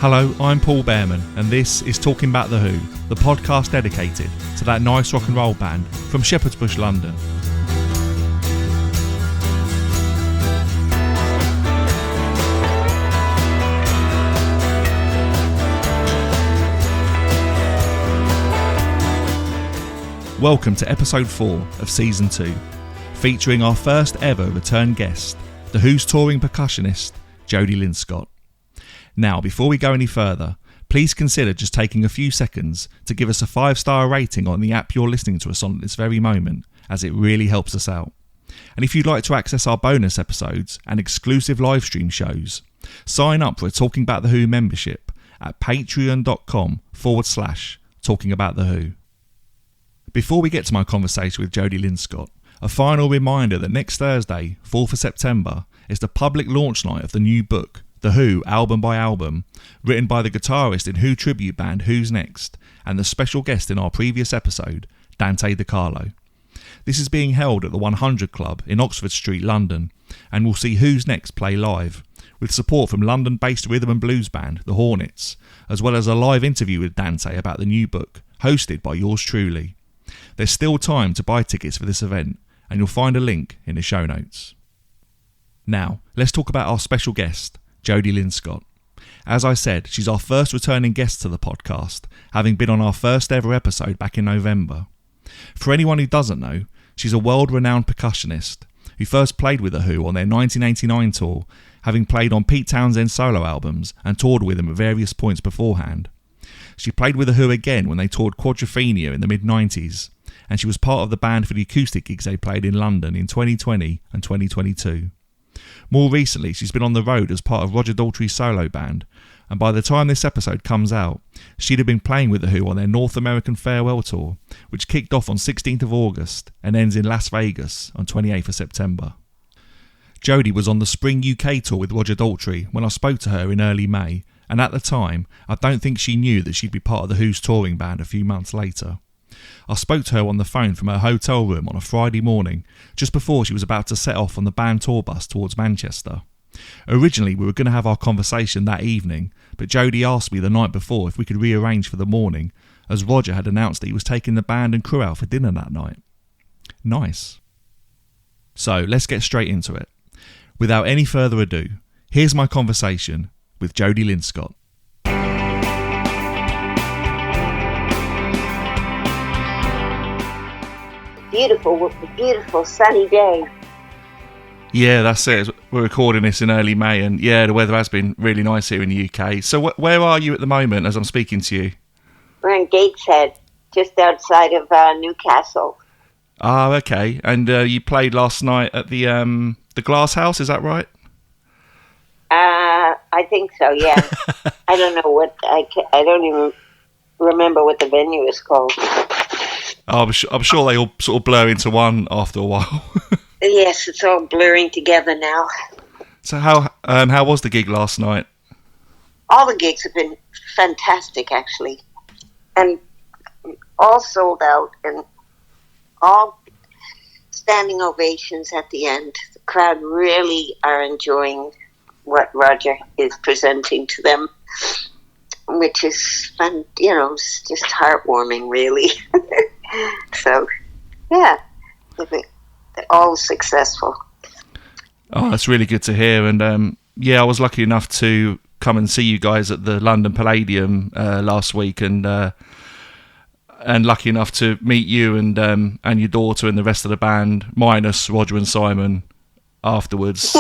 Hello, I'm Paul Behrman, and this is Talking About The Who, the podcast dedicated to that nice rock and roll band from Shepherd's Bush, London. Welcome to episode 4 of season 2, featuring our first ever return guest, The Who's touring percussionist, Jody Linscott. Now, before we go any further, please consider just taking a few seconds to give us a 5-star rating on the app you're listening to us on at this very moment, as it really helps us out. And if you'd like to access our bonus episodes and exclusive live stream shows, sign up for a Talking About The Who membership at patreon.com/Talking About The Who. Before we get to my conversation with Jody Linscott, a final reminder that next Thursday, 4th of September, is the public launch night of the new book, The Who, Album by Album, written by the guitarist in Who tribute band Who's Next, and the special guest in our previous episode, Dante DiCarlo. This is being held at the 100 Club in Oxford Street, London, and will see Who's Next play live, with support from London-based rhythm and blues band, The Hornets, as well as a live interview with Dante about the new book, hosted by yours truly. There's still time to buy tickets for this event, and you'll find a link in the show notes. Now, let's talk about our special guest, Jody Linscott. As I said, she's our first returning guest to the podcast, having been on our first ever episode back in November. For anyone who doesn't know, she's a world-renowned percussionist who first played with The Who on their 1989 tour, having played on Pete Townshend's solo albums and toured with them at various points beforehand. She played with The Who again when they toured Quadrophenia in the mid-90s, and she was part of the band for the acoustic gigs they played in London in 2020 and 2022. More recently, she's been on the road as part of Roger Daltrey's solo band, and by the time this episode comes out, she'd have been playing with The Who on their North American farewell tour, which kicked off on 16th of August and ends in Las Vegas on 28th of September. Jody was on the Spring UK tour with Roger Daltrey when I spoke to her in early May, and at the time, I don't think she knew that she'd be part of The Who's touring band a few months later. I spoke to her on the phone from her hotel room on a Friday morning, just before she was about to set off on the band tour bus towards Manchester. Originally, we were going to have our conversation that evening, but Jody asked me the night before if we could rearrange for the morning, as Roger had announced that he was taking the band and crew out for dinner that night. Nice. So, let's get straight into it. Without any further ado, here's my conversation with Jody Linscott. Beautiful sunny day. Yeah, that's it. We're recording this in early May, and yeah, the weather has been really nice here in the UK. So where are you at the moment as I'm speaking to you? We're in Gateshead, just outside of Newcastle. Ah, okay. And you played last night at the Glass House, is that right? I think so, yeah. I don't know what, I don't even remember what the venue is called. I'm sure they all sort of blur into one after a while. Yes, it's all blurring together now. So how was the gig last night? All the gigs have been fantastic, actually. And all sold out and all standing ovations at the end. The crowd really are enjoying what Roger is presenting to them, which is fun, it's just heartwarming, really. So, yeah, they're all successful. Oh, that's really good to hear. And I was lucky enough to come and see you guys at the London Palladium last week, and lucky enough to meet you and your daughter and the rest of the band, minus Roger and Simon, afterwards,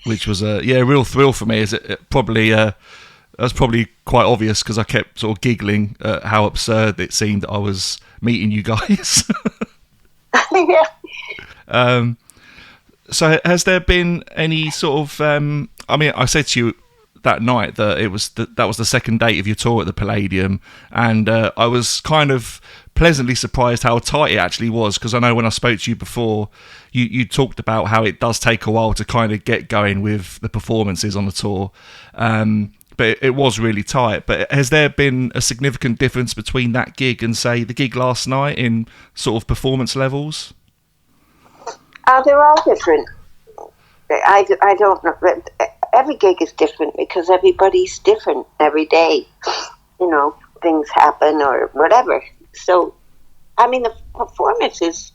which was a real thrill for me. That's probably quite obvious because I kept sort of giggling at how absurd it seemed that I was meeting you guys. Yeah. So has there been any sort of... I said to you that night that that was the second date of your tour at the Palladium, and I was kind of pleasantly surprised how tight it actually was, because I know when I spoke to you before, you talked about how it does take a while to kind of get going with the performances on the tour. But it was really tight. But has there been a significant difference between that gig and, say, the gig last night in sort of performance levels? They're all different. I don't know. every gig is different because everybody's different every day. Things happen or whatever. So, I mean, the performances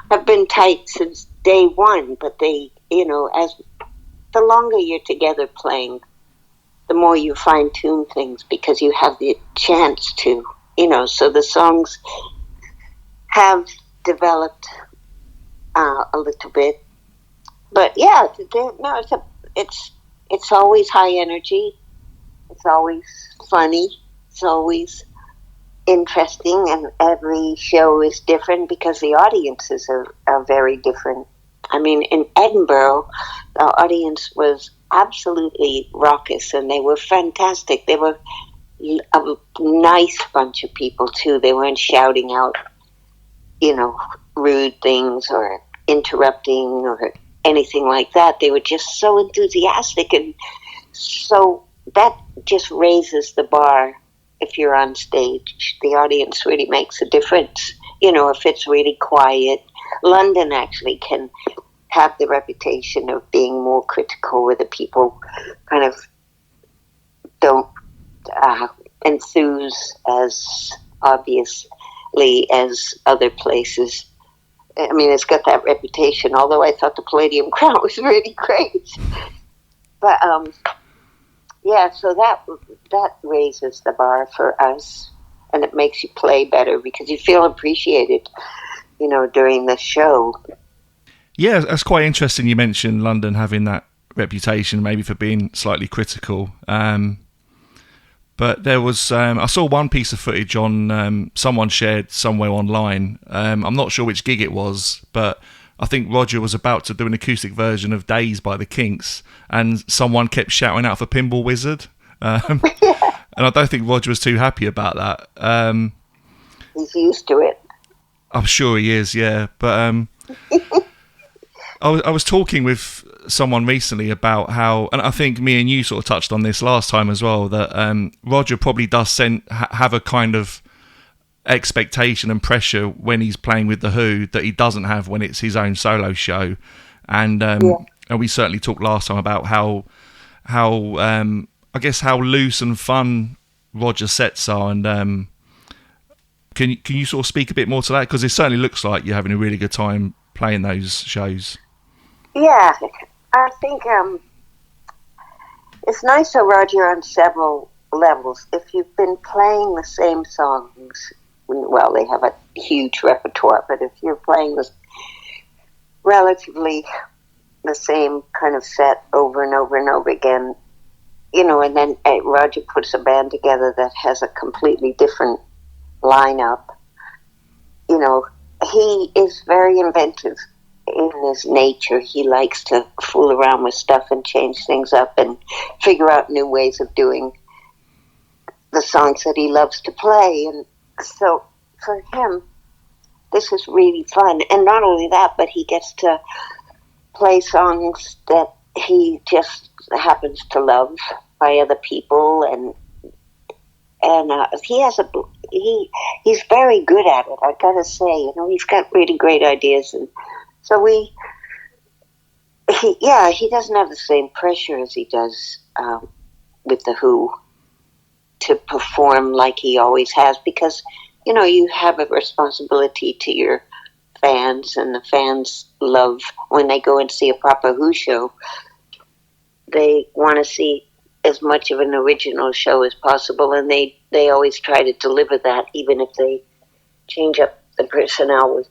have been tight since day one, but they, as the longer you're together playing, the more you fine tune things because you have the chance to, so the songs have developed a little bit. But yeah, no, it's always high energy. It's always funny. It's always interesting, and every show is different because the audiences are very different. I mean, in Edinburgh, the audience was absolutely raucous, and they were fantastic. They were a nice bunch of people, too. They weren't shouting out, rude things or interrupting or anything like that. They were just so enthusiastic, and so that just raises the bar. If you're on stage, the audience really makes a difference. If it's really quiet. London actually can have the reputation of being more critical, where the people kind of don't enthuse as obviously as other places. I mean, it's got that reputation, although I thought the Palladium crowd was really great. But, yeah, so that raises the bar for us, and it makes you play better because you feel appreciated, during the show. Yeah, that's quite interesting. You mentioned London having that reputation, maybe for being slightly critical. But there was, I saw one piece of footage on someone shared somewhere online. I'm not sure which gig it was, but I think Roger was about to do an acoustic version of Days by the Kinks, and someone kept shouting out for Pinball Wizard. And I don't think Roger was too happy about that. He's used to it. I'm sure he is, yeah. But I was talking with someone recently about how, and I think me and you sort of touched on this last time as well, that Roger probably does have a kind of expectation and pressure when he's playing with The Who that he doesn't have when it's his own solo show. And and we certainly talked last time about how I guess how loose and fun Roger's sets are. And can you sort of speak a bit more to that? Because it certainly looks like you're having a really good time playing those shows. Yeah, I think it's nice for Roger on several levels. If you've been playing the same songs, well, they have a huge repertoire, but if you're playing this relatively the same kind of set over and over and over again, and then Roger puts a band together that has a completely different lineup, he is very inventive in his nature. He likes to fool around with stuff and change things up and figure out new ways of doing the songs that he loves to play. And so for him, this is really fun. And not only that, but he gets to play songs that he just happens to love by other people, and he has he's very good at it. I gotta say, he's got really great ideas, and so he doesn't have the same pressure as he does with The Who to perform like he always has, because you have a responsibility to your fans, and the fans love when they go and see a proper Who show. They want to see as much of an original show as possible, and they always try to deliver that, even if they change up the personnel.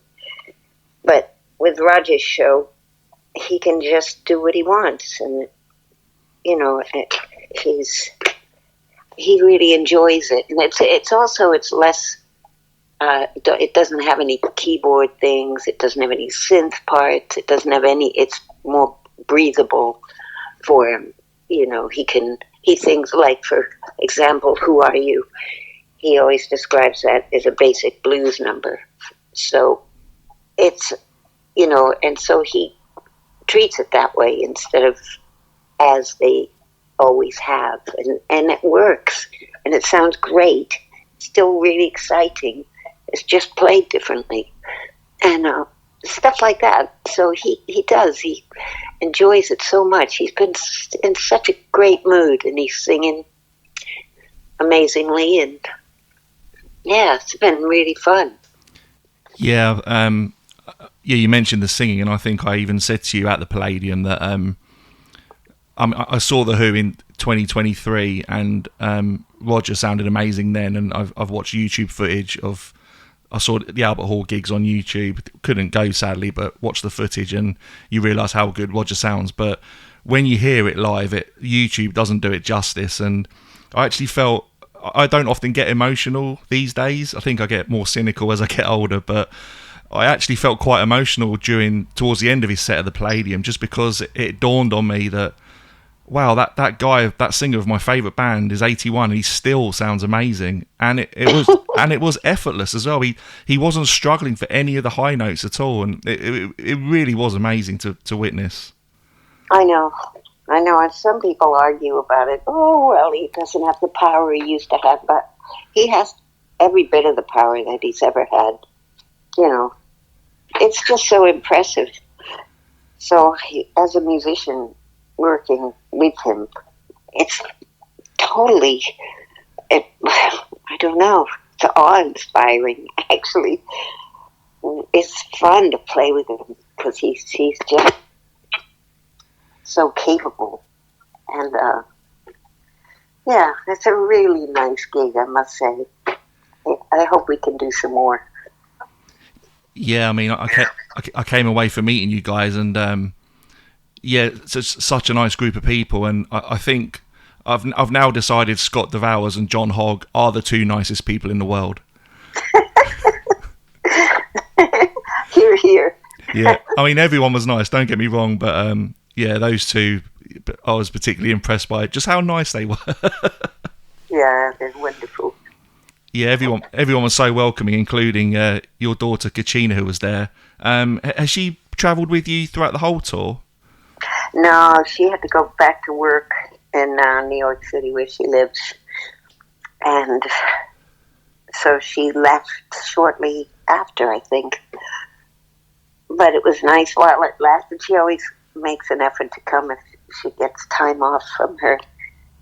But with Roger's show, he can just do what he wants, and he really enjoys it. And it's less. It doesn't have any keyboard things. It doesn't have any synth parts. It doesn't have any. It's more breathable for him. He sings, like, for example, Who Are You? He always describes that as a basic blues number. So it's, and so he treats it that way instead of as they always have. And it works. And it sounds great. Still really exciting. It's just played differently. And stuff like that. So he enjoys it so much. He's been in such a great mood, and he's singing amazingly, and yeah, it's been really fun. Yeah, you mentioned the singing, and I think I even said to you at the Palladium that I saw The Who in 2023, and Roger sounded amazing then, and I've watched YouTube footage of. I saw the Albert Hall gigs on YouTube. Couldn't go, sadly, but watched the footage, and you realise how good Roger sounds. But when you hear it live, YouTube doesn't do it justice. And I actually felt, I don't often get emotional these days. I think I get more cynical as I get older, but I actually felt quite emotional towards the end of his set at the Palladium, just because it dawned on me that, wow, that guy, that singer of my favourite band is 81 and he still sounds amazing. And it was effortless as well. He wasn't struggling for any of the high notes at all, and it really was amazing to witness. I know, and some people argue about it. Oh, well, he doesn't have the power he used to have, but he has every bit of the power that he's ever had. You know, it's just so impressive. So as a musician, working with him, it's totally, I don't know, it's awe-inspiring, actually. It's fun to play with him, because he's just so capable. And, yeah, it's a really nice gig, I must say. I hope we can do some more. Yeah, I mean, I came away from meeting you guys, and yeah, it's such a nice group of people, and I think I've now decided Scott DeVowers and John Hogg are the two nicest people in the world. Hear, hear. Yeah, I mean, everyone was nice, don't get me wrong, but yeah, those two, I was particularly impressed by just how nice they were. Yeah, they're wonderful. Yeah, everyone was so welcoming, including your daughter Kachina, who was there. Has she travelled with you throughout the whole tour? No, she had to go back to work in New York City, where she lives. And so she left shortly after, I think. But it was nice while it lasted. She always makes an effort to come if she gets time off from her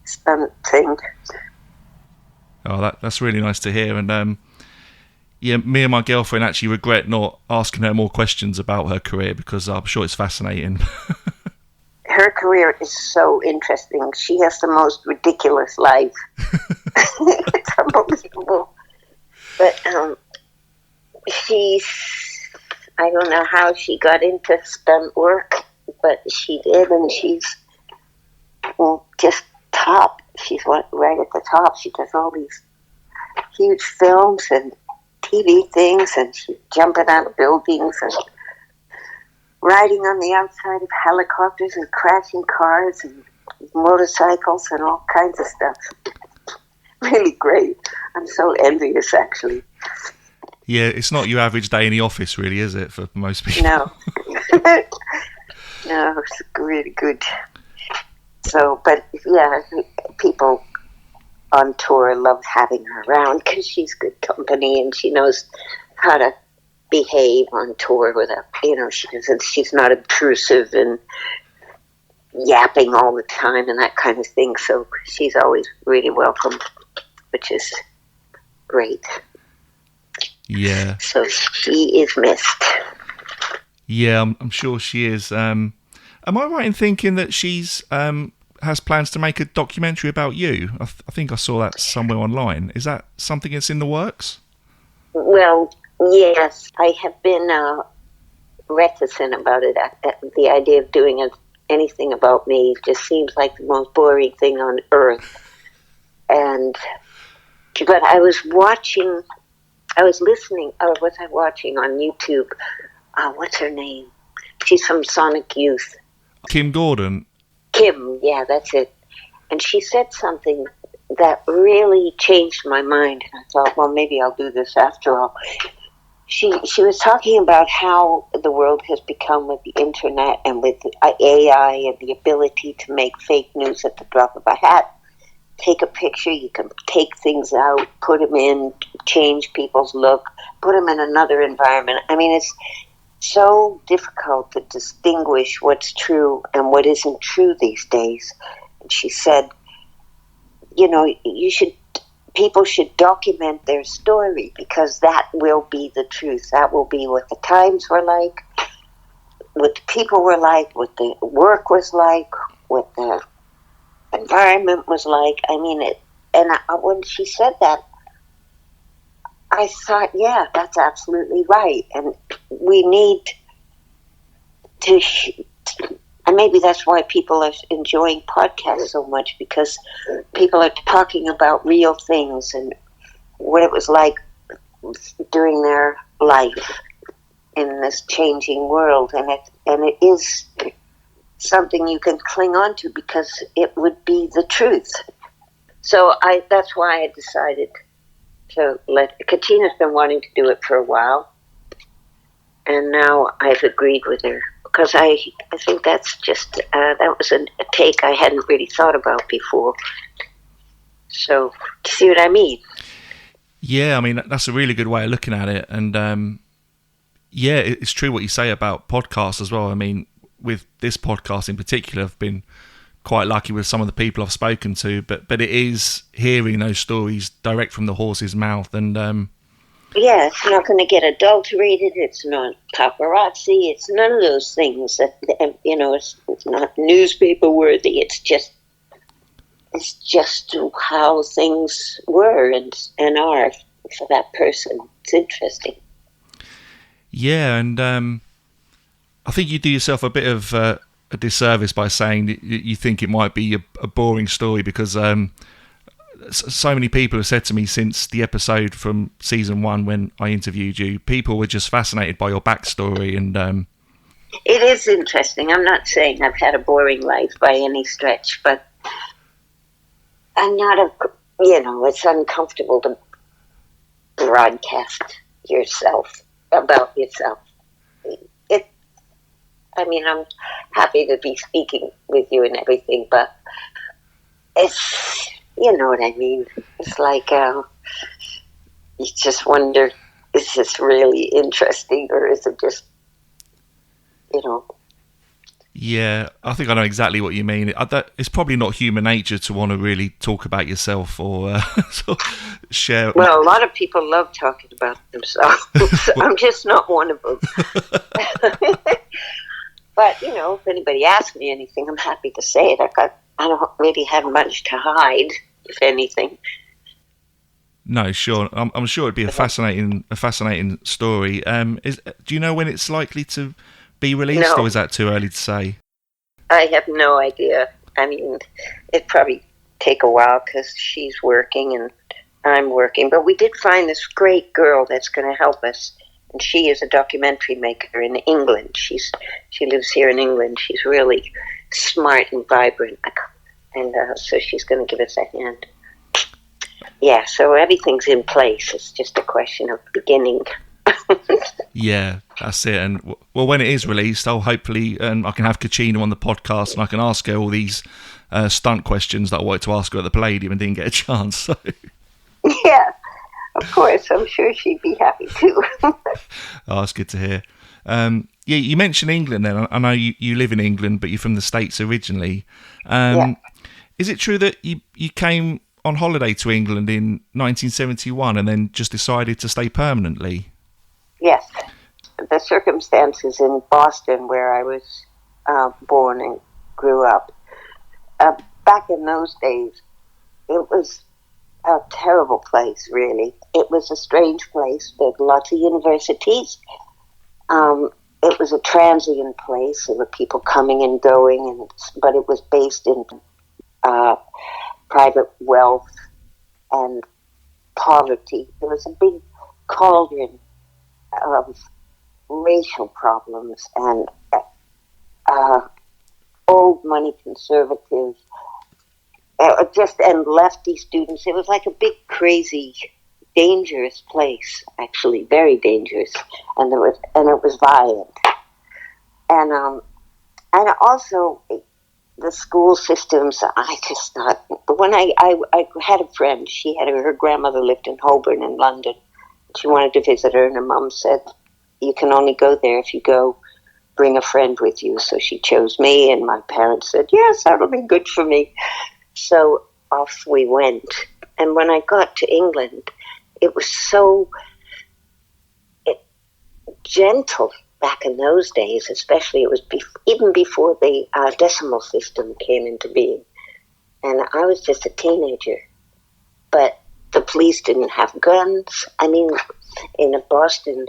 stunt thing. Oh, that's really nice to hear. And yeah, me and my girlfriend actually regret not asking her more questions about her career, because I'm sure it's fascinating. Her career is so interesting. She has the most ridiculous life. It's unbelievable. But I don't know how she got into stunt work, but she did, and she's just top. She's right at the top. She does all these huge films and TV things, and she's jumping out of buildings and riding on the outside of helicopters and crashing cars and motorcycles and all kinds of stuff. Really great. I'm so envious, actually. Yeah, it's not your average day in the office, really, is it, for most people? No. No, it's really good. So, but yeah, people on tour love having her around, because she's good company and she knows how to behave on tour without, she's not obtrusive and yapping all the time and that kind of thing. So she's always really welcome, which is great. Yeah. So she is missed. Yeah, I'm sure she is. Am I right in thinking that she's has plans to make a documentary about you? I think I saw that somewhere online. Is that something that's in the works? Well, yes. I have been reticent about it. The idea of doing anything about me just seems like the most boring thing on earth. But I was listening, or was I watching on YouTube? What's her name? She's from Sonic Youth. Kim Gordon. Kim, yeah, that's it. And she said something that really changed my mind. And I thought, well, maybe I'll do this after all. She was talking about how the world has become with the internet and with AI and the ability to make fake news at the drop of a hat. Take a picture, you can take things out, put them in, change people's look, put them in another environment. I mean, it's so difficult to distinguish what's true and what isn't true these days. And she said, people should document their story, because that will be the truth. That will be what the times were like, what the people were like, what the work was like, what the environment was like. I mean, when she said that, I thought, yeah, that's absolutely right. And we need to, and maybe that's why people are enjoying podcasts so much, because people are talking about real things and what it was like during their life in this changing world. And it is something you can cling on to, because it would be the truth. So that's why I decided to Katina's been wanting to do it for a while, and now I've agreed with her, because I think that's just that was a take I hadn't really thought about before. So, do you see what I mean? Yeah, I mean, that's a really good way of looking at it. And yeah, it's true what you say about podcasts as well. I mean, with this podcast in particular, I've been quite lucky with some of the people I've spoken to, but it is hearing those stories direct from the horse's mouth. And yeah, it's not going to get adulterated. It's not paparazzi. It's none of those things that, it's not newspaper worthy. It's just how things were and are for that person. It's interesting. Yeah, and I think you do yourself a bit of a disservice by saying that you think it might be a boring story, because so many people have said to me since the episode from season 1 when I interviewed you, people were just fascinated by your backstory. And it is interesting. I'm not saying I've had a boring life by any stretch, but I'm not it's uncomfortable to broadcast about yourself. I'm happy to be speaking with you and everything, but it's, you know what I mean? It's like, you just wonder, is this really interesting, or is it just, Yeah, I think I know exactly what you mean. It's probably not human nature to want to really talk about yourself or sort of share. Well, a lot of people love talking about themselves. I'm just not one of them. But, if anybody asks me anything, I'm happy to say it. I don't really have much to hide, if anything. No, sure. I'm sure it'd be a fascinating story. Do you know when it's likely to be released, or is that too early to say? I have no idea. I mean, it'd probably take a while, because she's working and I'm working. But we did find this great girl that's going to help us. And she is a documentary maker in England. She lives here in England. She's really smart and vibrant, and so she's going to give us a hand. Yeah, so everything's in place. It's just a question of beginning. Yeah, that's it. And well, when it is released, I'll hopefully I can have Kachina on the podcast, and I can ask her all these stunt questions that I wanted to ask her at the Palladium and didn't get a chance. So. Yeah. Of course, I'm sure she'd be happy too. Oh, that's good to hear. Yeah, you mentioned England then. I know you live in England, but you're from the States originally. Yeah. Is it true that you came on holiday to England in 1971 and then just decided to stay permanently? Yes. The circumstances in Boston, where I was born and grew up, back in those days, it was a terrible place, really. It was a strange place. There were lots of universities. It was a transient place. There were people coming and going, but it was based in private wealth and poverty. There was a big cauldron of racial problems and old money conservatives, and lefty students. It was like a big, crazy, dangerous place, actually, very dangerous, and it was violent, and also the school systems. I just thought, when I had a friend, her grandmother lived in Holborn in London. She wanted to visit her, and her mum said, you can only go there if you go bring a friend with you. So she chose me, and my parents said, yes, that'll be good for me. So off we went. And when I got to England, it was so gentle back in those days, especially. It was even before the decimal system came into being. And I was just a teenager. But the police didn't have guns. I mean, in Boston,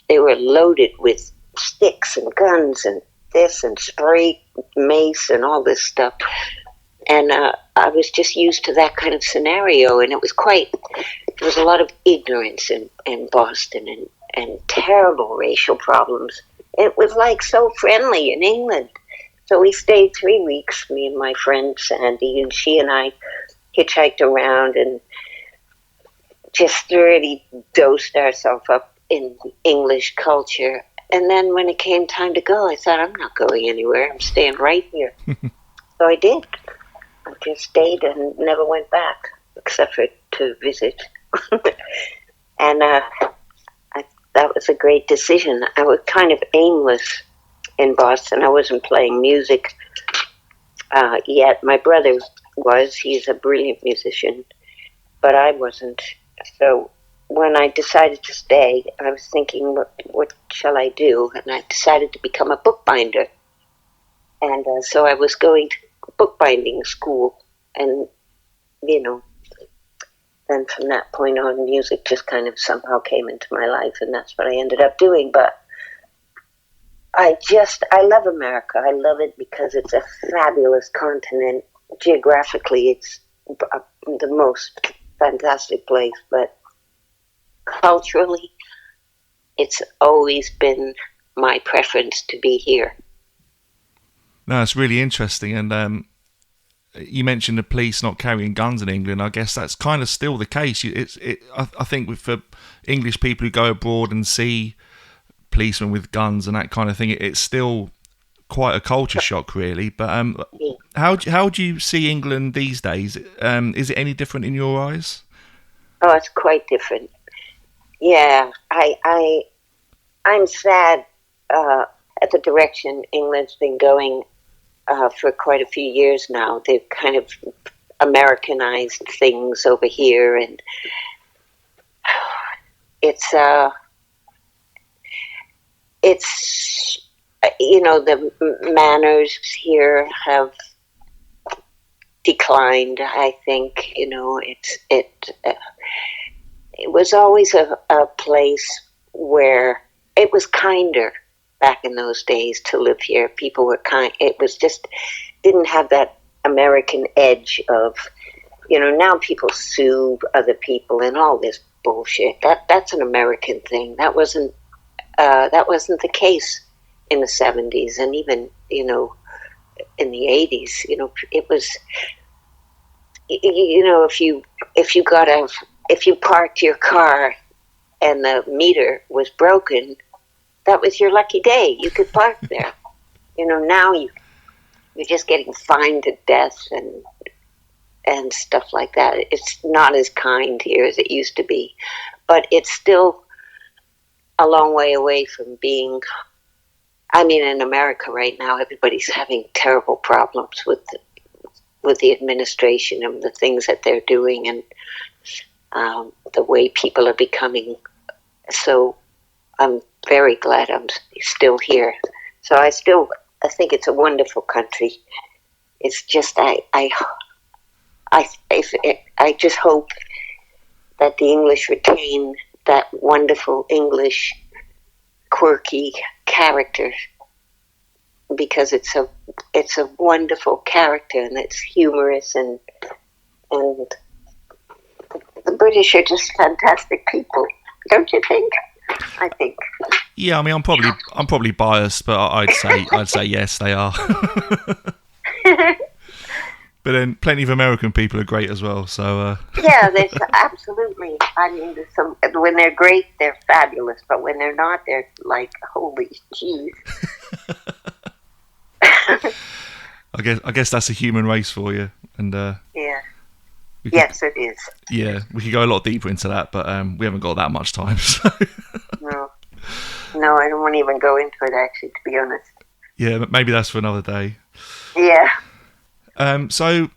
they were loaded with sticks and guns and this and spray mace and all this stuff. And I was just used to that kind of scenario. And it was there was a lot of ignorance in Boston and terrible racial problems. It was like so friendly in England. So we stayed 3 weeks, me and my friend Sandy, and she and I hitchhiked around and just really dosed ourselves up in English culture. And then when it came time to go, I thought, I'm not going anywhere. I'm staying right here. So I did. I just stayed and never went back, except for to visit. And that was a great decision. I was kind of aimless in Boston. I wasn't playing music yet. My brother was. He's a brilliant musician, but I wasn't. So when I decided to stay, I was thinking, what shall I do? And I decided to become a bookbinder. And so I was going to bookbinding school. And, then from that point on, music just kind of somehow came into my life, and that's what I ended up doing. But I love America. I love it because it's a fabulous continent. Geographically, it's the most fantastic place, but culturally, it's always been my preference to be here. No, it's really interesting. And you mentioned the police not carrying guns in England. I guess that's kind of still the case. I think for English people who go abroad and see policemen with guns and that kind of thing, it's still quite a culture shock, really. But how do you see England these days? Is it any different in your eyes? Oh, it's quite different. Yeah, I'm sad at the direction England's been going for quite a few years now. They've kind of Americanized things over here, and it's the manners here have declined. I think it was always a place where it was kinder back in those days to live here. People were kind. It was just didn't have that American edge of, now people sue other people and all this bullshit. That's an American thing. That wasn't the case in the 70s, and even in the 80s. It was, if you parked your car and the meter was broken, that was your lucky day. You could park there. Now you're just getting fined to death and stuff like that. It's not as kind here as it used to be, but it's still a long way away from being. I mean, in America right now, everybody's having terrible problems with the administration and the things that they're doing, and the way people are becoming. So I'm very glad I'm still here. So I think it's a wonderful country. It's just I just hope that the English retain that wonderful English quirky character, because it's a wonderful character, and it's humorous, and the British are just fantastic people, don't you think? I think. Yeah, I mean, I'm probably biased, but I'd say yes, they are. But then plenty of American people are great as well. So yeah, there's absolutely. I mean, when they're great, they're fabulous. But when they're not, they're like, holy jeez. I guess that's a human race for you, and yeah. Yes, it is. Yeah, we could go a lot deeper into that, but we haven't got that much time. So. No. No, I don't want to even go into it, actually, to be honest. Yeah, but maybe that's for another day. Yeah. So,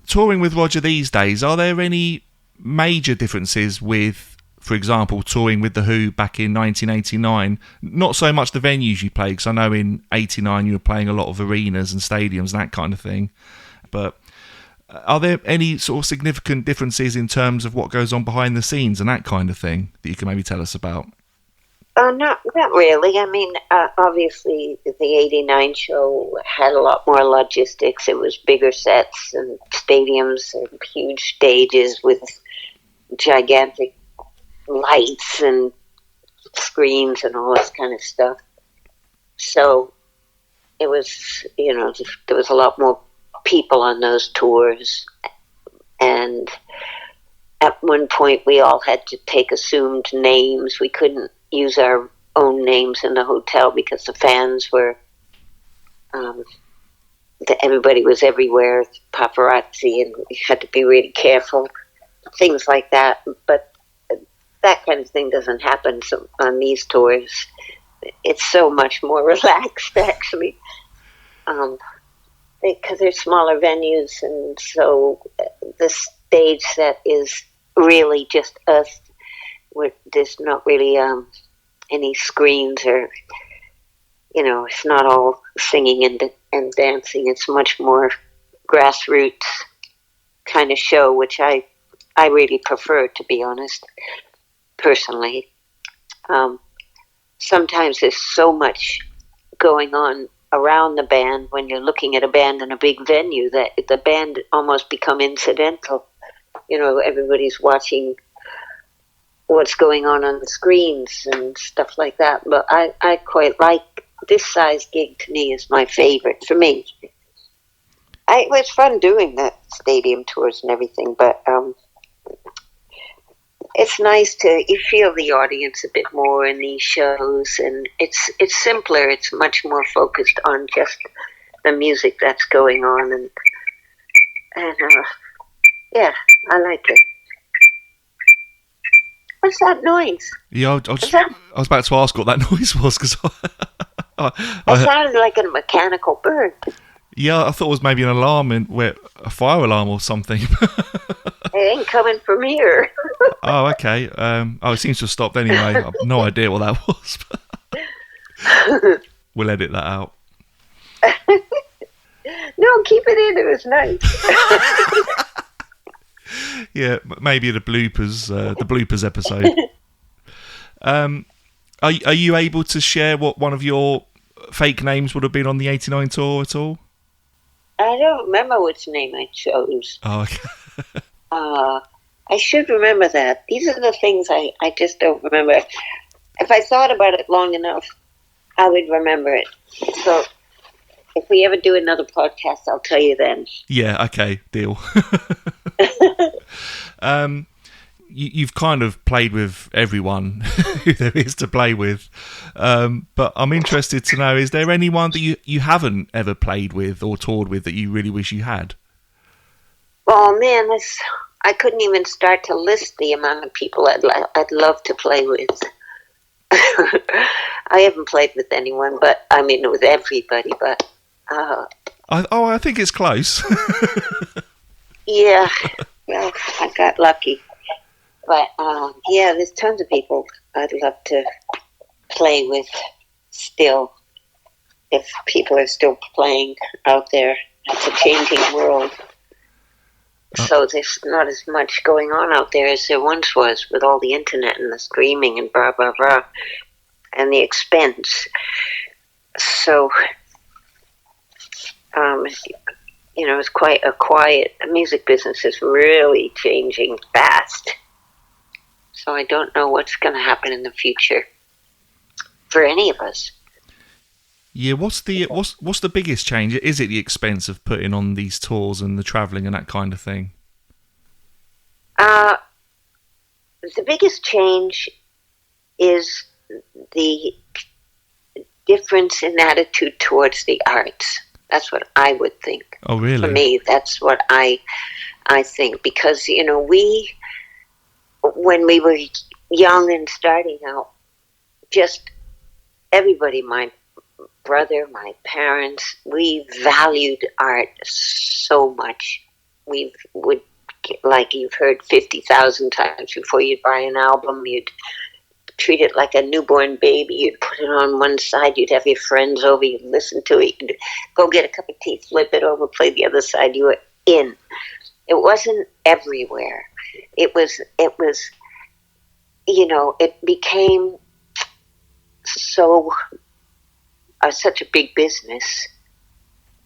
touring with Roger these days, are there any major differences with, for example, touring with The Who back in 1989? Not so much the venues you play, because I know in 89 you were playing a lot of arenas and stadiums and that kind of thing. But are there any sort of significant differences in terms of what goes on behind the scenes and that kind of thing that you can maybe tell us about? Not really. I mean, obviously, the '89 show had a lot more logistics. It was bigger sets and stadiums and huge stages with gigantic lights and screens and all this kind of stuff. So it was, there was a lot more people on those tours. And at one point, we all had to take assumed names. We couldn't use our own names in the hotel because the fans were, everybody was everywhere, paparazzi, and we had to be really careful, things like that. But that kind of thing doesn't happen on these tours. It's so much more relaxed, actually, because they're smaller venues, and so the stage set is really just us. There's not really any screens or, it's not all singing and dancing. It's much more grassroots kind of show, which I really prefer, to be honest, personally. Sometimes there's so much going on around the band when you're looking at a band in a big venue that the band almost become incidental. Everybody's watching what's going on the screens and stuff like that. But I quite like this size gig. To me, is my favorite for me. It was fun doing the stadium tours and everything, but it's nice you feel the audience a bit more in these shows, and it's simpler. It's much more focused on just the music that's going on, and yeah, I like it. What's that noise? Yeah, I was about to ask what that noise was, because it sounded like a mechanical bird. Yeah, I thought it was maybe an alarm, a fire alarm or something. It ain't coming from here. Oh, okay. It seems to have stopped anyway. I have no idea what that was. We'll edit that out. No, keep it in. It was nice. Yeah, maybe the bloopers episode. Are you able to share what one of your fake names would have been on the 89 tour at all? I don't remember which name I chose. Oh, okay. I should remember that. These are the things I just don't remember. If I thought about it long enough, I would remember it. So if we ever do another podcast, I'll tell you then. Yeah, okay, deal. You've kind of played with everyone who there is to play with, but I'm interested to know, is there anyone that you haven't ever played with or toured with that you really wish you had? Oh man, I couldn't even start to list the amount of people I'd love to play with. I haven't played with anyone, but I mean with everybody. But I think it's close. Yeah, well, I got lucky. But yeah, there's tons of people I'd love to play with still, if people are still playing out there. It's a changing world. So there's not as much going on out there as there once was, with all the internet and the streaming and blah, blah, blah, and the expense. So, it's quite a quiet. The music business is really changing fast. So I don't know what's going to happen in the future for any of us. Yeah, what's the biggest change? Is it the expense of putting on these tours and the travelling and that kind of thing? The biggest change is the difference in attitude towards the arts. That's what I would think. Oh, really? For me, that's what I think. Because, when we were young and starting out, just everybody, my brother, my parents, we valued art so much. We would, like you've heard 50,000 times before you'd buy an album, you'd treat it like a newborn baby. You'd put it on one side, you'd have your friends over, you'd listen to it, you'd go get a cup of tea, flip it over, play the other side, you were in. It wasn't everywhere. It was, you know, it became so, such a big business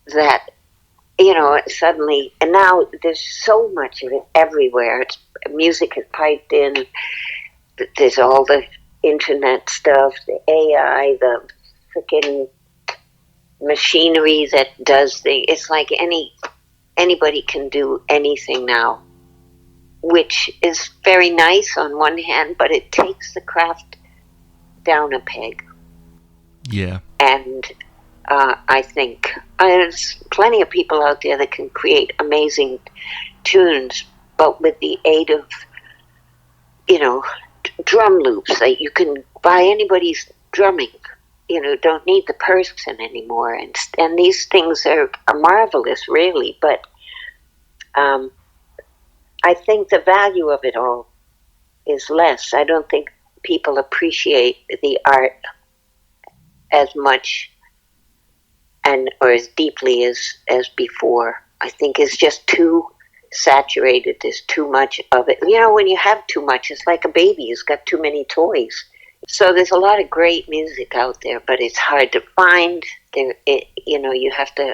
that, you know, suddenly, and now there's so much of it everywhere. Music is piped in, there's all the internet stuff, the AI, the freaking machinery that does things. It's like anybody can do anything now, which is very nice on one hand, but it takes the craft down a peg. Yeah. And I think there's plenty of people out there that can create amazing tunes, but with the aid of, you know, drum loops that you can buy anybody's drumming, you know, don't need the person anymore. And these things are marvelous, really, but I think the value of it all is less. I don't think people appreciate the art as much or as deeply as before. I think it's just too saturated. There's too much of it. You know, when you have too much, it's like a baby who's got too many toys. So there's a lot of great music out there, but it's hard to find. You know, you have to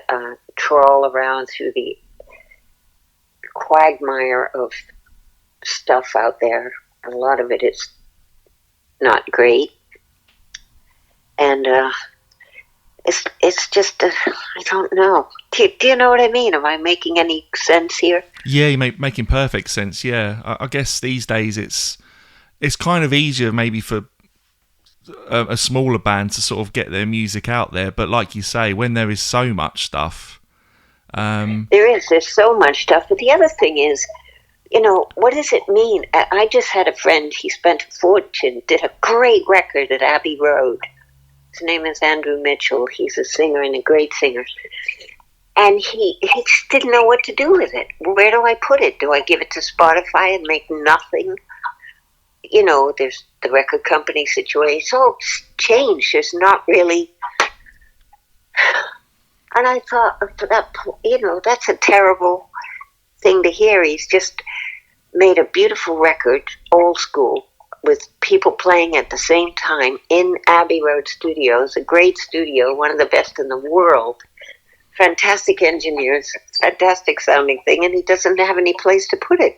trawl around through the quagmire of stuff out there. A lot of it is not great. And it's just, I don't know. Do you know what I mean? Am I making any sense here? Yeah, you're making perfect sense, yeah. I guess these days it's kind of easier maybe for a smaller band to sort of get their music out there. But like you say, when there is so much stuff... There's so much stuff. But the other thing is, you know, what does it mean? I just had a friend, he spent a fortune, did a great record at Abbey Road. His name is Andrew Mitchell. He's a singer and a great singer. And he just didn't know what to do with it. Where do I put it? Do I give it to Spotify and make nothing? You know, there's the record company situation. It's all changed. There's not really... And I thought, you know, that's a terrible thing to hear. He's just made a beautiful record, old school, with people playing at the same time in Abbey Road Studios, a great studio, one of the best in the world. Fantastic engineers, fantastic sounding thing, and he doesn't have any place to put it.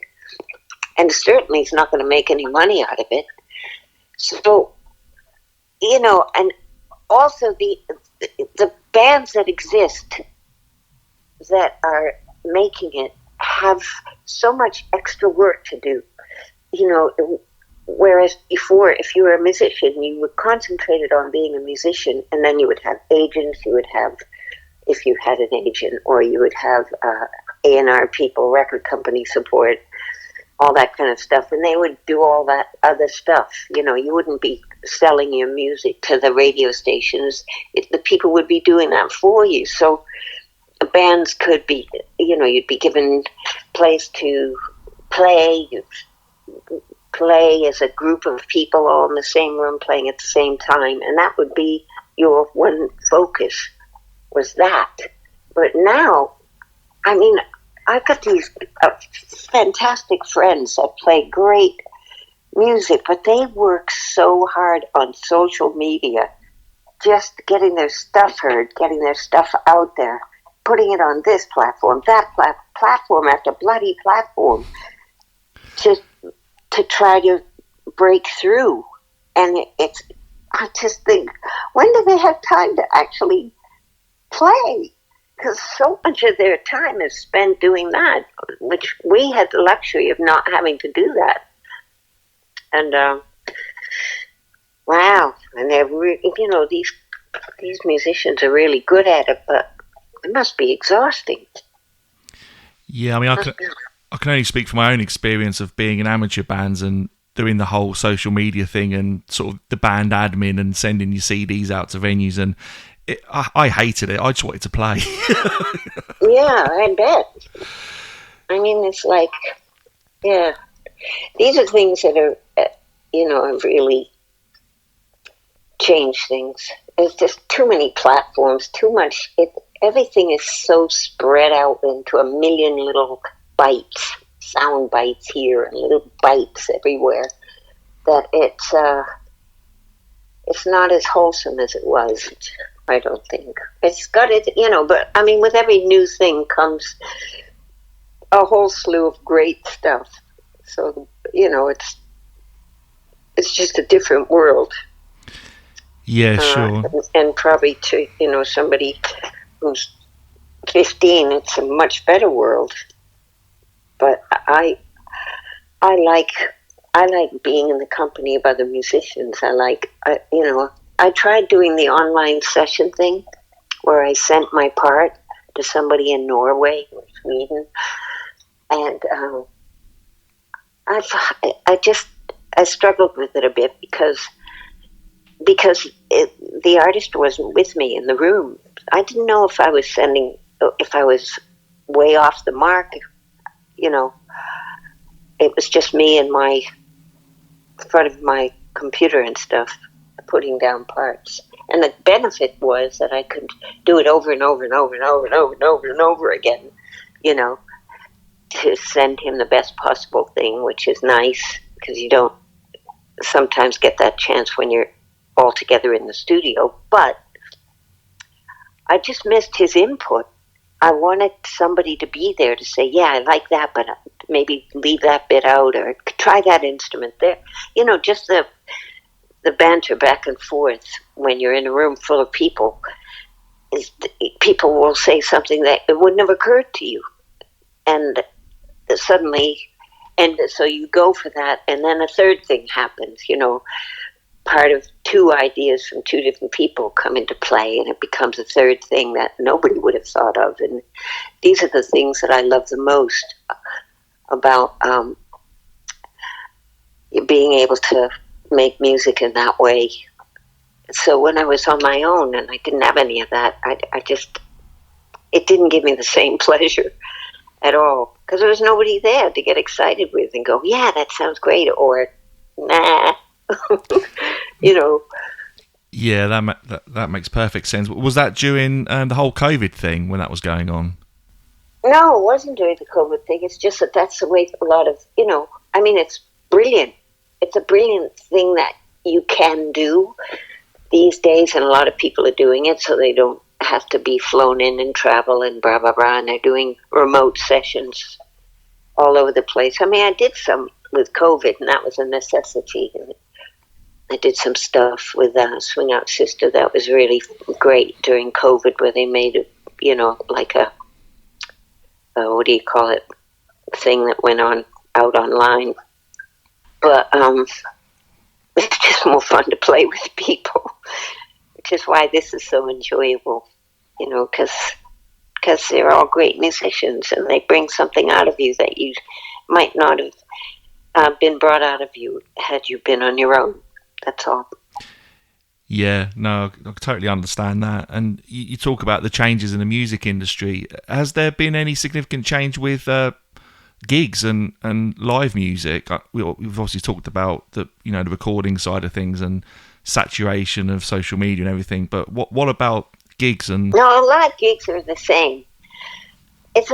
And certainly he's not going to make any money out of it. So, you know, and also the bands that exist that are making it have so much extra work to do. You know, whereas before, if you were a musician, you were concentrated on being a musician, and then you would have agents, you would have, if you had an agent, or you would have A&R people, record company support, all that kind of stuff, and they would do all that other stuff. You know, you wouldn't be selling your music to the radio stations. The people would be doing that for you. So bands could be, you know, you'd be given place to play. You'd play as a group of people all in the same room playing at the same time, and that would be your one focus, was that. But now, I mean, I've got these fantastic friends that play great music, but they work so hard on social media, just getting their stuff heard, getting their stuff out there, putting it on this platform, that platform after bloody platform, to try to break through. And I just think, when do they have time to actually play? Because so much of their time is spent doing that, which we had the luxury of not having to do that. And wow, and they're you know, these musicians are really good at it, but it must be exhausting. Yeah, I mean, I can only speak from my own experience of being in amateur bands, and doing the whole social media thing and sort of the band admin and sending your CDs out to venues, and I hated it. I just wanted to play. Yeah, I bet. I mean, it's like, yeah, these are things that are, have really changed things. There's just too many platforms, too much. Everything is so spread out into a million little bites, sound bites here and little bites everywhere, that it's not as wholesome as it was. I don't think it's got it, but I mean, with every new thing comes a whole slew of great stuff. So, it's just a different world. Yeah, sure. And probably to, somebody who's 15, it's a much better world. But I like being in the company of other musicians. I tried doing the online session thing where I sent my part to somebody in Norway or Sweden, and I struggled with it a bit because the artist wasn't with me in the room. I didn't know if I was way off the mark. It was just me in front of my computer and stuff, putting down parts. And the benefit was that I could do it over and over and over and over and over and over and over again, to send him the best possible thing, which is nice because you don't sometimes get that chance when you're all together in the studio. But I just missed his input. I wanted somebody to be there to say, yeah, I like that, but maybe leave that bit out or try that instrument there. Just the banter back and forth when you're in a room full of people. People will say something that it wouldn't have occurred to you. And suddenly, and so you go for that, and then a third thing happens, part of two ideas from two different people come into play, and it becomes a third thing that nobody would have thought of. And these are the things that I love the most about being able to make music in that way. So when I was on my own and I didn't have any of that, it didn't give me the same pleasure at all, because there was nobody there to get excited with and go, yeah, that sounds great, or nah. Yeah, that makes perfect sense. Was that during the whole COVID thing when that was going on? No, it wasn't during the COVID thing. It's just that's the way a lot of, it's brilliant. It's a brilliant thing that you can do these days, and a lot of people are doing it so they don't have to be flown in and travel and blah, blah, blah, and they're doing remote sessions all over the place. I mean, I did some with COVID, and that was a necessity. And I did some stuff with Swing Out Sister that was really great during COVID, where they made it, like a what do you call it, thing that went on out online. But it's just more fun to play with people, which is why this is so enjoyable, because they're all great musicians and they bring something out of you that you might not have been brought out of you had you been on your own. That's all. Yeah, no, I totally understand that. And you talk about the changes in the music industry. Has there been any significant change with gigs and live music? We've obviously talked about the recording side of things and saturation of social media and everything. But what about gigs and? No, a lot of gigs are the same. It's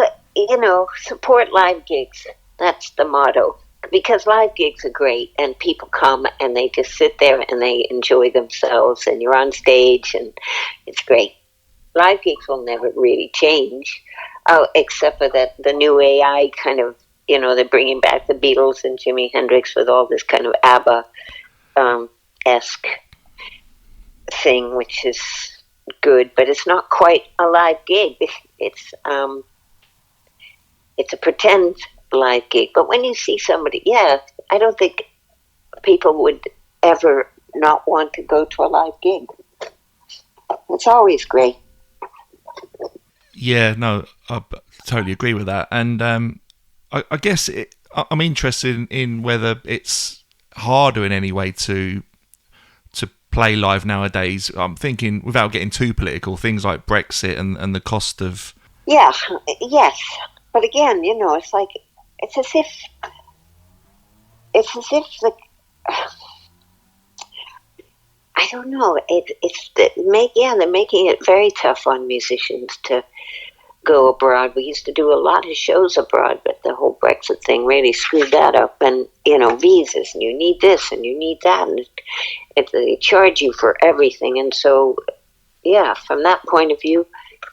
support live gigs. That's the motto. Because live gigs are great, and people come and they just sit there and they enjoy themselves, and you're on stage, and it's great. Live gigs will never really change, except for that the new AI kind of, they're bringing back the Beatles and Jimi Hendrix with all this kind of ABBA-esque thing, which is good, but it's not quite a live gig. It's a pretend live gig. But when you see somebody, I don't think people would ever not want to go to a live gig. It's always great. Yeah, no, I totally agree with that. And I guess I'm interested in whether it's harder in any way to play live nowadays? I'm thinking, without getting too political, things like Brexit and the cost of... Yeah, yes. But again, it's like, it's as if the... I don't know. They're making it very tough on musicians to go abroad. We used to do a lot of shows abroad, but the whole Brexit thing really screwed that up. And, visas, and you need this, and you need that, and they charge you for everything. And so, yeah, from that point of view,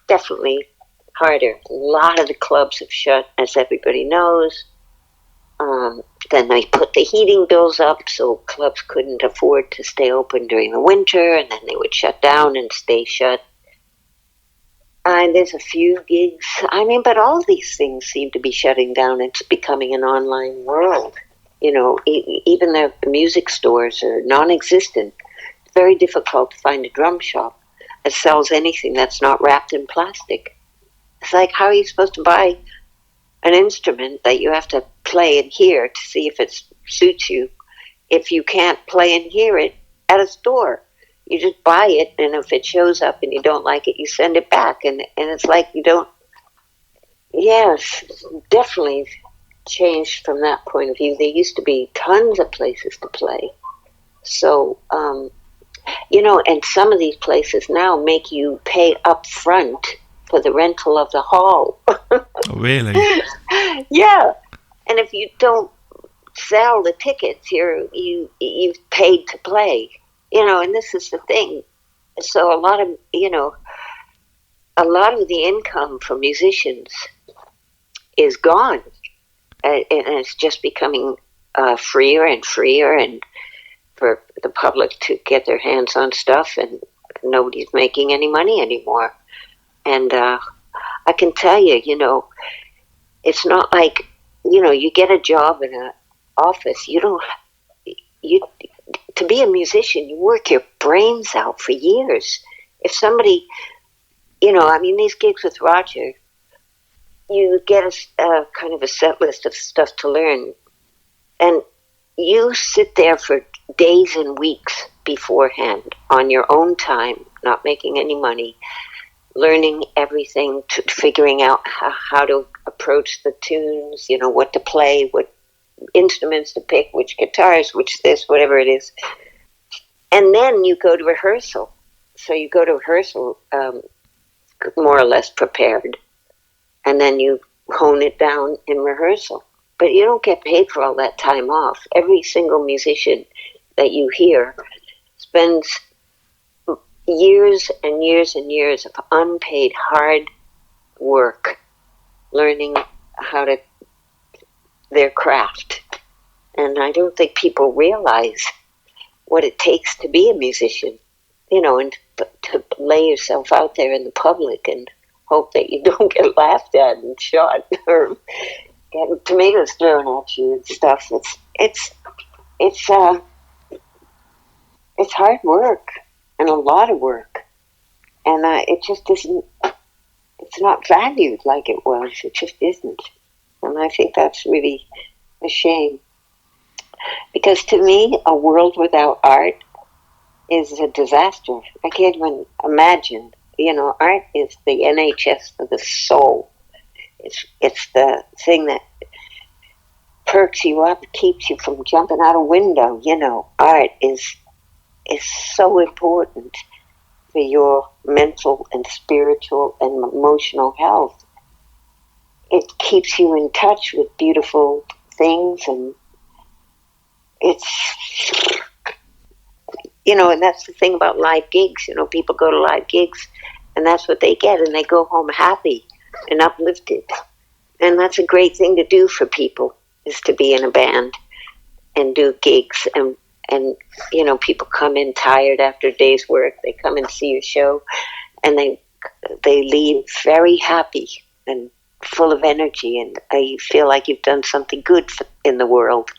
definitely harder. A lot of the clubs have shut, as everybody knows. Then they put the heating bills up, so clubs couldn't afford to stay open during the winter, and then they would shut down and stay shut. And there's a few gigs. But all these things seem to be shutting down. It's becoming an online world. Even the music stores are non-existent. It's very difficult to find a drum shop that sells anything that's not wrapped in plastic. It's like, how are you supposed to buy an instrument that you have to play and hear to see if it suits you if you can't play and hear it at a store? You just buy it, and if it shows up and you don't like it, you send it back. And it's like you don't... Yes, definitely changed from that point of view. There used to be tons of places to play. So, and some of these places now make you pay up front for the rental of the hall. Oh, really? Yeah. And if you don't sell the tickets, you've paid to play. And this is the thing. So a lot of the income for musicians is gone. And it's just becoming freer and freer, and for the public to get their hands on stuff, and nobody's making any money anymore. And I can tell you, it's not like, you get a job in an office. To be a musician, you work your brains out for years. If somebody, these gigs with Roger, you get a kind of a set list of stuff to learn, and you sit there for days and weeks beforehand on your own time, not making any money, learning everything, figuring out how to approach the tunes, what to play, what instruments to pick, which guitars, which this, whatever it is. And then you go to rehearsal. So you go to rehearsal more or less prepared, and then you hone it down in rehearsal. But you don't get paid for all that time off. Every single musician that you hear spends years and years and years of unpaid hard work learning their craft. And I don't think people realize what it takes to be a musician, and to lay yourself out there in the public and hope that you don't get laughed at and shot or get tomatoes thrown at you and stuff. It's hard work, and a lot of work, and it just isn't. It's not valued like it was. It just isn't, and I think that's really a shame. Because to me, a world without art is a disaster. I can't even imagine. Art is the NHS for the soul. It's the thing that perks you up, keeps you from jumping out a window. Art is so important for your mental and spiritual and emotional health. It keeps you in touch with beautiful things, and it's, and that's the thing about live gigs. People go to live gigs, and that's what they get, and they go home happy and uplifted. And that's a great thing to do for people, is to be in a band and do gigs. And people come in tired after a day's work. They come and see your show, and they leave very happy and full of energy, and you feel like you've done something good in the world.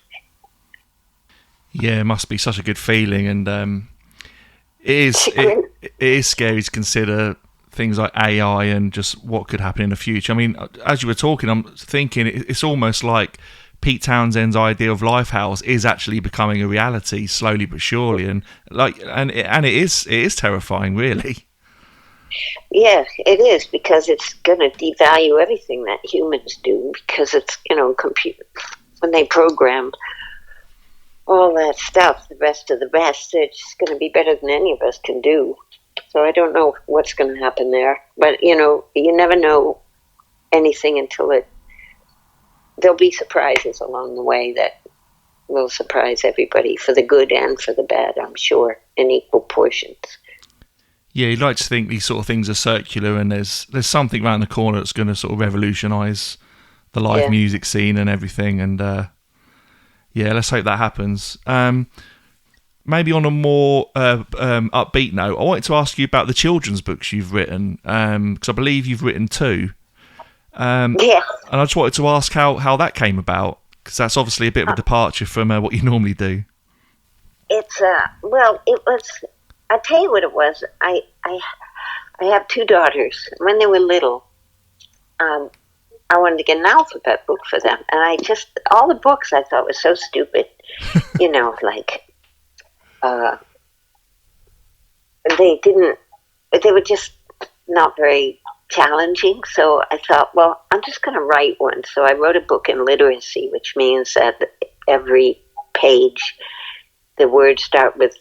Yeah, it must be such a good feeling, and it is scary to consider things like AI and just what could happen in the future. I mean, as you were talking, I'm thinking it's almost like Pete Townshend's idea of Lifehouse is actually becoming a reality slowly but surely, and it is terrifying, really. Yeah, it is, because it's going to devalue everything that humans do, because it's, computer, when they program all that stuff, the best of the best, they're just going to be better than any of us can do. So I don't know what's going to happen there. But, you never know anything until there'll be surprises along the way that will surprise everybody, for the good and for the bad, I'm sure, in equal portions. Yeah, you'd like to think these sort of things are circular, and there's something around the corner that's going to sort of revolutionise the live music scene and everything. And let's hope that happens. Maybe on a more upbeat note, I wanted to ask you about the children's books you've written, because I believe you've written 2. And I just wanted to ask how that came about, because that's obviously a bit of a departure from what you normally do. It's it was. I'll tell you what it was. I have 2 daughters. When they were little, I wanted to get an alphabet book for them, and all the books I thought were so stupid. They were just not very challenging. So I thought, well, I'm just going to write one. So I wrote a book in literacy, which means that every page, the words start with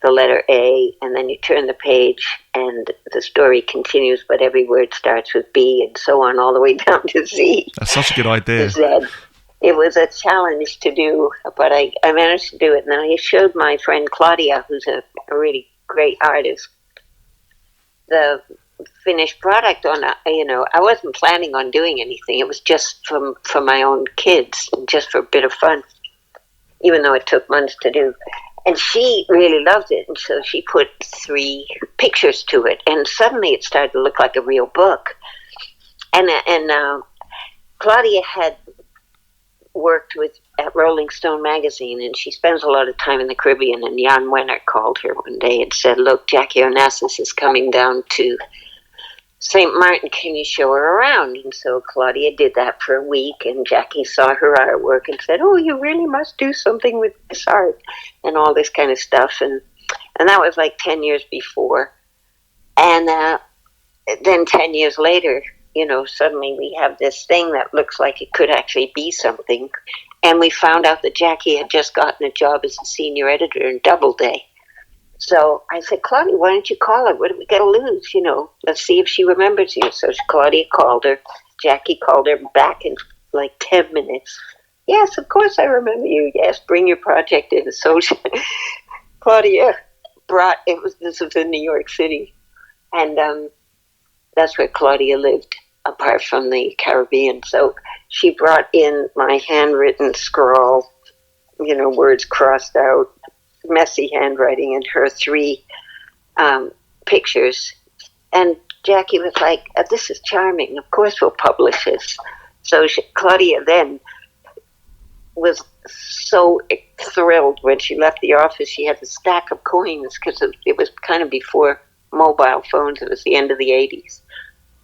the letter A, and then you turn the page and the story continues, but every word starts with B, and so on all the way down to Z. That's such a good idea. It was a challenge to do, but I managed to do it. And then I showed my friend Claudia, who's a really great artist, the finished product on I wasn't planning on doing anything. It was just for my own kids, and just for a bit of fun, even though it took months to do. And she really loved it, and so she put 3 pictures to it, and suddenly it started to look like a real book. And Claudia had worked at Rolling Stone magazine, and she spends a lot of time in the Caribbean, and Jan Wenner called her one day and said, look, Jackie Onassis is coming down to St. Martin, can you show her around? And so Claudia did that for a week, and Jackie saw her artwork and said, oh, you really must do something with this art, and all this kind of stuff. And that was like 10 years before. And then 10 years later, suddenly we have this thing that looks like it could actually be something. And we found out that Jackie had just gotten a job as a senior editor in Doubleday. So I said, Claudia, why don't you call her? What do we got to lose? Let's see if she remembers you. So Claudia called her. Jackie called her back in like 10 minutes. Yes, of course I remember you. Yes, bring your project in. So Claudia this was in New York City. And that's where Claudia lived, apart from the Caribbean. So she brought in my handwritten scrawl, words crossed out, messy handwriting, and her 3 pictures. And Jackie was like, this is charming. Of course we'll publish this. So Claudia then was so thrilled when she left the office. She had a stack of coins, because it was kind of before mobile phones. It was the end of the 80s.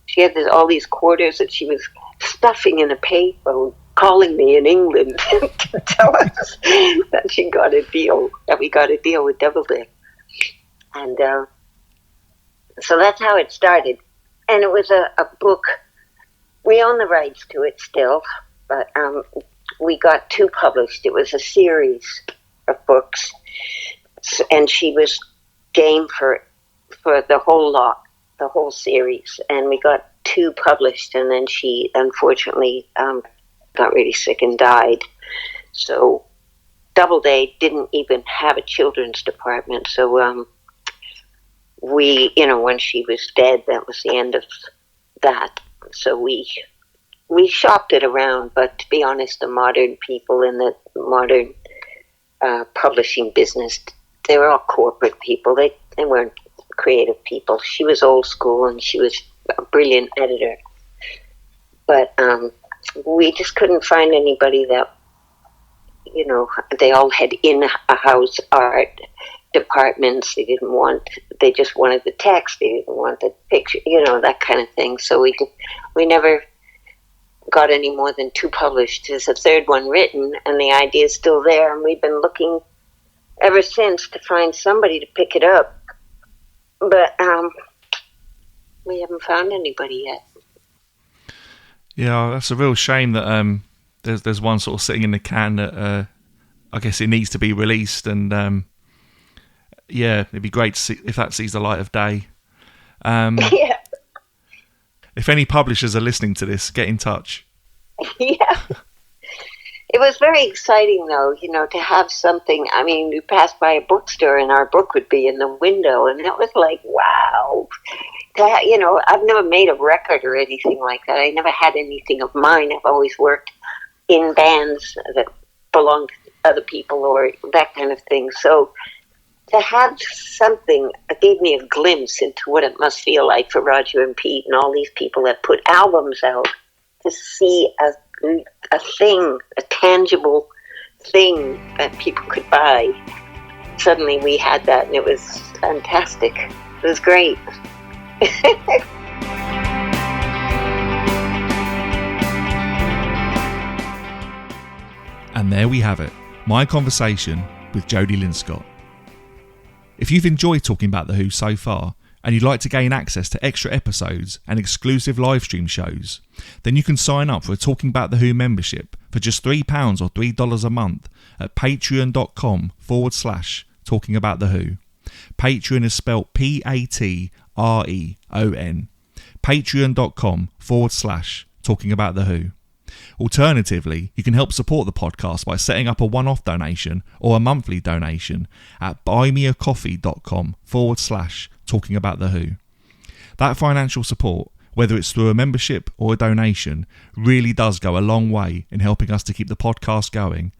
She had all these quarters that she was stuffing in a payphone, calling me in England to tell us that we got a deal with Doubleday. And so that's how it started. And it was a book. We own the rights to it still, but we got 2 published. It was a series of books, and she was game for the whole lot, the whole series. And we got 2 published, and then she unfortunately got really sick and died. So Doubleday didn't even have a children's department. So we, when she was dead, that was the end of that. So we shopped it around, but to be honest, the modern people in the modern publishing business, they were all corporate people. They weren't creative people. She was old school, and she was a brilliant editor. But we just couldn't find anybody that, they all had in-house art departments. They just wanted the text. They didn't want the picture, that kind of thing. So we never got any more than 2 published. There's a 3rd one written, and the idea is still there, and we've been looking ever since to find somebody to pick it up. But we haven't found anybody yet. Yeah, that's a real shame that there's one sort of sitting in the can that I guess it needs to be released, and yeah, it'd be great to see if that sees the light of day. Yeah. If any publishers are listening to this, get in touch. Yeah. It was very exciting, though, to have something. I mean, we passed by a bookstore and our book would be in the window, and it was like, wow. I've never made a record or anything like that. I never had anything of mine. I've always worked in bands that belong to other people or that kind of thing. So to have something gave me a glimpse into what it must feel like for Roger and Pete and all these people that put albums out, to see a thing, a tangible thing that people could buy. Suddenly we had that, and it was fantastic. It was great. And there we have it, my conversation with Jody Linscott. If you've enjoyed talking about The Who so far, and you'd like to gain access to extra episodes and exclusive live stream shows, then you can sign up for a Talking About The Who membership for just £3 or $3 a month at patreon.com/Talking About The Who. Patreon is spelt Patreon. Patreon.com/Talking About The Who. Alternatively, you can help support the podcast by setting up a one-off donation or a monthly donation at buymeacoffee.com/Talking About The Who. That financial support, whether it's through a membership or a donation, really does go a long way in helping us to keep the podcast going.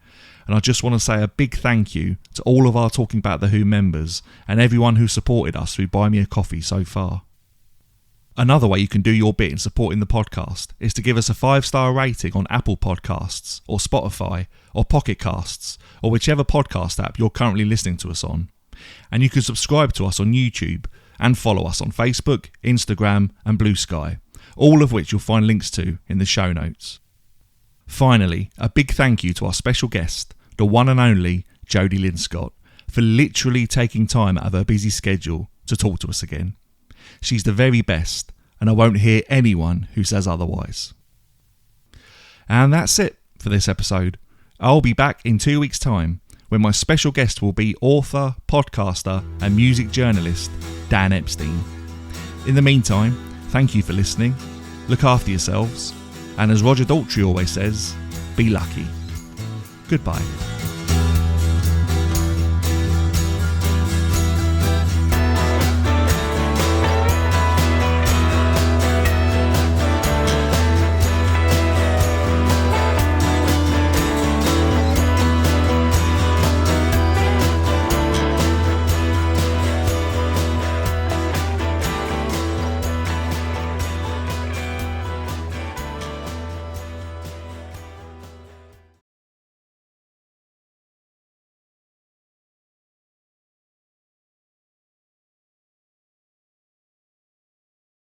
And I just want to say a big thank you to all of our Talking About The Who members and everyone who supported us through Buy Me a Coffee so far. Another way you can do your bit in supporting the podcast is to give us a 5-star rating on Apple Podcasts or Spotify or Pocket Casts or whichever podcast app you're currently listening to us on. And you can subscribe to us on YouTube and follow us on Facebook, Instagram and Bluesky, all of which you'll find links to in the show notes. Finally, a big thank you to our special guest, the one and only Jody Linscott, for literally taking time out of her busy schedule to talk to us again. She's the very best, and I won't hear anyone who says otherwise. And that's it for this episode. I'll be back in 2 weeks' time when my special guest will be author, podcaster and music journalist Dan Epstein. In the meantime, thank you for listening, look after yourselves, and as Roger Daltrey always says, be lucky. Goodbye.